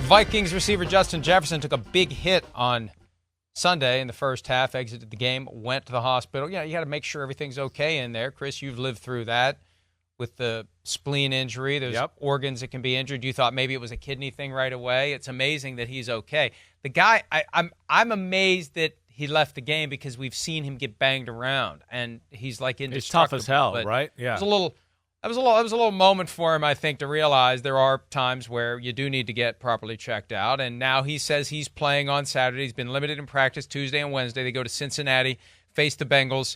Vikings receiver Justin Jefferson took a big hit on Sunday in the first half, exited the game, went to the hospital. Yeah, you got to make sure everything's okay in there. Chris, you've lived through that with the spleen injury. There's organs that can be injured. You thought maybe it was a kidney thing right away. It's amazing that he's okay. The guy, I'm amazed that he left the game because we've seen him get banged around, and he's like indestructible. It's tough as hell, right? Yeah. It was a little moment for him, I think, to realize there are times where you do need to get properly checked out. And now he says he's playing on Saturday. He's been limited in practice Tuesday and Wednesday. They go to Cincinnati, face the Bengals.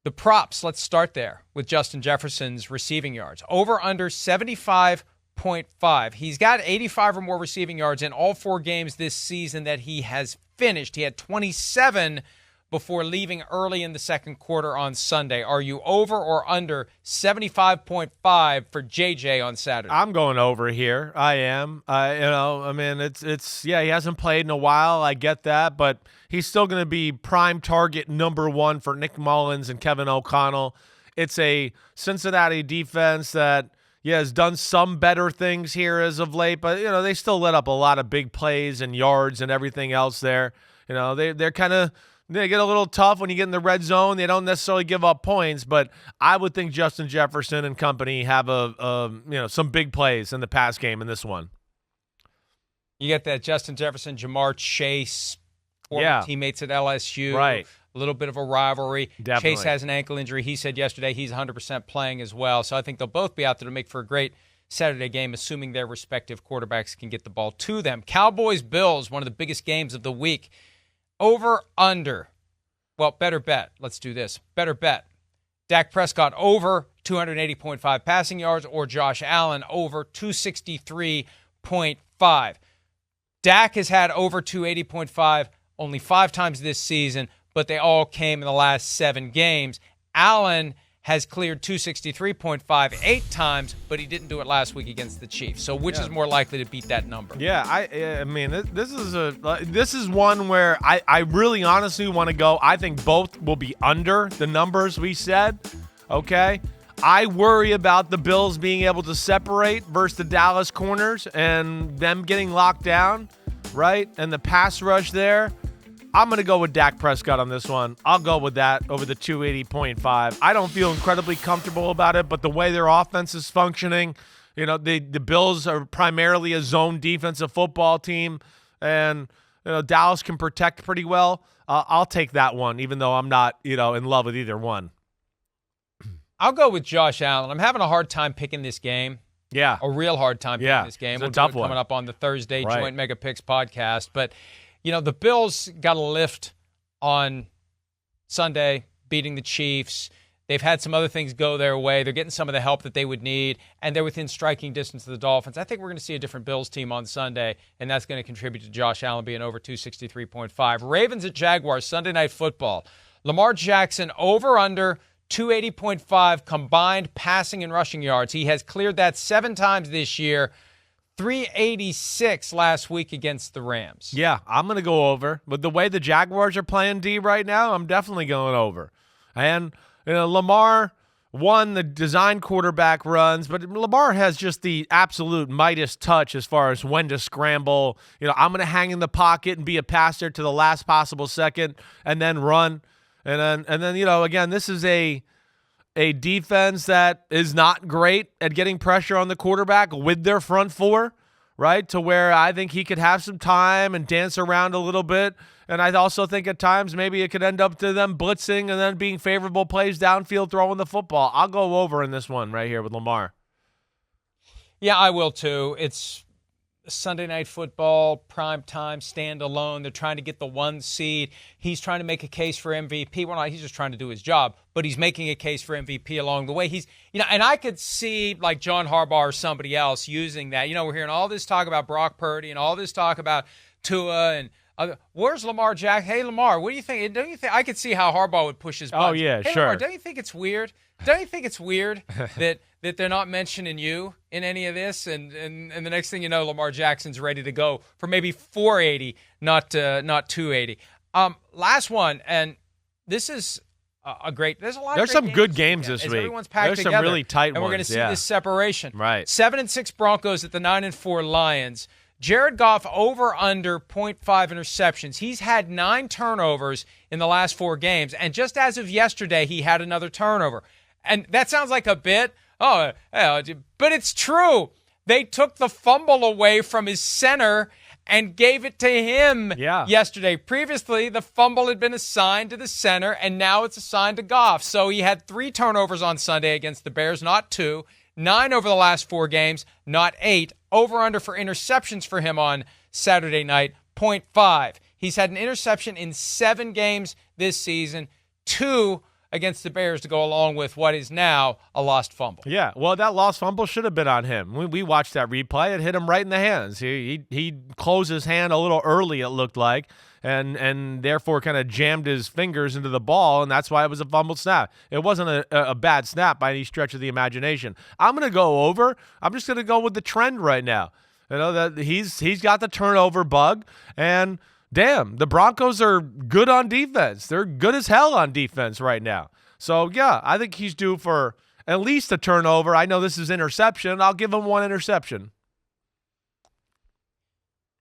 The props, let's start there with Justin Jefferson's receiving yards. Over under 75.5. He's got 85 or more receiving yards in all 4 games this season that he has finished. He had 27 before leaving early in the second quarter on Sunday. Are you over or under 75.5 for JJ on Saturday? I'm going over here. I am. He hasn't played in a while. I get that, but he's still going to be prime target number 1 for Nick Mullins and Kevin O'Connell. It's a Cincinnati defense that has done some better things here as of late, but they still let up a lot of big plays and yards and everything else there. They're kind of They get a little tough when you get in the red zone. They don't necessarily give up points, but I would think Justin Jefferson and company have some big plays in the pass game in this one. You get that Justin Jefferson, Jamar Chase, former teammates at LSU. Right. A little bit of a rivalry. Definitely. Chase has an ankle injury. He said yesterday he's 100% playing as well. So I think they'll both be out there to make for a great Saturday game, assuming their respective quarterbacks can get the ball to them. Cowboys-Bills, one of the biggest games of the week. Over, under. Well, better bet. Let's do this. Better bet. Dak Prescott over 280.5 passing yards or Josh Allen over 263.5. Dak has had over 280.5 only 5 times this season, but they all came in the last 7 games. Allen has cleared 263.5 8 times, but he didn't do it last week against the Chiefs. So which is more likely to beat that number? Yeah, I mean, this is one where I really honestly want to go. I think both will be under the numbers we said, okay? I worry about the Bills being able to separate versus the Dallas corners and them getting locked down, right? And the pass rush there. I'm going to go with Dak Prescott on this one. I'll go with that over the 280.5. I don't feel incredibly comfortable about it, but the way their offense is functioning, the Bills are primarily a zone defensive football team, and Dallas can protect pretty well. I'll take that one, even though I'm not in love with either one. I'll go with Josh Allen. I'm having a hard time picking this game. Yeah. A real hard time picking this game. It's a tough one. Coming up on the Thursday Joint Mega Picks podcast. But, the Bills got a lift on Sunday, beating the Chiefs. They've had some other things go their way. They're getting some of the help that they would need, and they're within striking distance of the Dolphins. I think we're going to see a different Bills team on Sunday, and that's going to contribute to Josh Allen being over 263.5. Ravens at Jaguars, Sunday Night Football. Lamar Jackson over under 280.5 combined passing and rushing yards. He has cleared that 7 times this year. 386 last week against the Rams. Yeah, I'm going to go over. But the way the Jaguars are playing D right now, I'm definitely going over. And Lamar won the design quarterback runs, but Lamar has just the absolute Midas touch as far as when to scramble. I'm going to hang in the pocket and be a passer to the last possible second and then run. And then again, this is a defense that is not great at getting pressure on the quarterback with their front four, right? To where I think he could have some time and dance around a little bit. And I also think at times maybe it could end up to them blitzing and then being favorable plays downfield throwing the football. I'll go over in this one right here with Lamar. Yeah, I will too. It's Sunday Night Football, prime time, standalone. They're trying to get the 1 seed. He's trying to make a case for MVP. Well, he's just trying to do his job, but he's making a case for MVP along the way. He's, and I could see like John Harbaugh or somebody else using that. We're hearing all this talk about Brock Purdy and all this talk about Tua and where's Lamar Jackson? Hey, Lamar, what do you think? Don't you think I could see how Harbaugh would push his buttons? Oh, yeah, hey, sure. Lamar, don't you think it's weird? Don't you think it's weird that they're not mentioning you in any of this? And the next thing you know, Lamar Jackson's ready to go for maybe 480, not 280. Last one, and this is a great. There's some good games this week. Everyone's packed There's together, some really tight and we're going to ones, see this separation. Right. 7-6 Broncos at the 9-4 Lions. Jared Goff over under 0.5 interceptions. He's had 9 turnovers in the last 4 games, and just as of yesterday, he had another turnover. And that sounds like a bit, but it's true. They took the fumble away from his center and gave it to him yesterday. Previously, the fumble had been assigned to the center, and now it's assigned to Goff. So he had 3 turnovers on Sunday against the Bears, not 2. 9 over the last 4 games, not 8. Over-under for interceptions for him on Saturday night, 0.5. He's had an interception in 7 games this season, 2 against the Bears to go along with what is now a lost fumble. Yeah, well, that lost fumble should have been on him. We watched that replay. It hit him right in the hands. He closed his hand a little early, it looked like, and therefore kind of jammed his fingers into the ball, and that's why it was a fumbled snap. It wasn't a bad snap by any stretch of the imagination. I'm going to go over. I'm just going to go with the trend right now. You know, that he's got the turnover bug, and damn, the Broncos are good on defense. They're good as hell on defense right now. So, yeah, I think he's due for at least a turnover. I know this is interception. I'll give him 1 interception.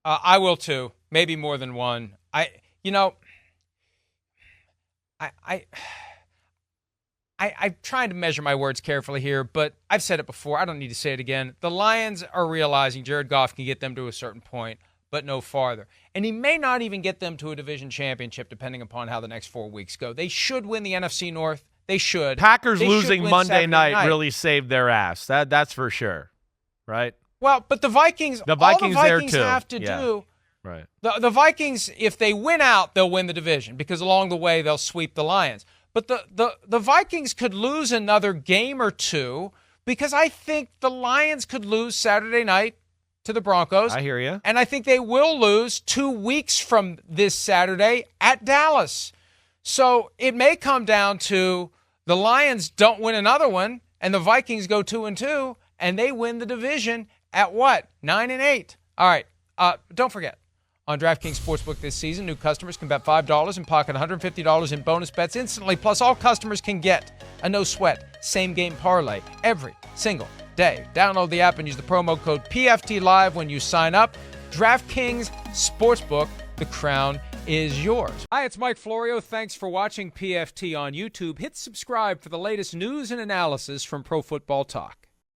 I will too. Maybe more than 1. I'm trying to measure my words carefully here, but I've said it before. I don't need to say it again. The Lions are realizing Jared Goff can get them to a certain point, but no farther. And he may not even get them to a division championship, depending upon how the next 4 weeks go. They should win the NFC North. They should. Packers they losing should Monday night really saved their ass. That's for sure, right? Well, but the Vikings there too. Have to do. Right. The Vikings, if they win out, they'll win the division because along the way they'll sweep the Lions. But the Vikings could lose another game or 2 because I think the Lions could lose Saturday night to the Broncos. I hear you. And I think they will lose 2 weeks from this Saturday at Dallas. So it may come down to the Lions don't win another one and the Vikings go 2-2 and they win the division at what? 9-8. All right. Don't forget, on DraftKings Sportsbook this season, new customers can bet $5 and pocket $150 in bonus bets instantly. Plus, all customers can get a no-sweat same-game parlay every single day. Download the app and use the promo code PFTLive when you sign up. DraftKings Sportsbook, the crown is yours. Hi, it's Mike Florio. Thanks for watching PFT on YouTube. Hit subscribe for the latest news and analysis from Pro Football Talk.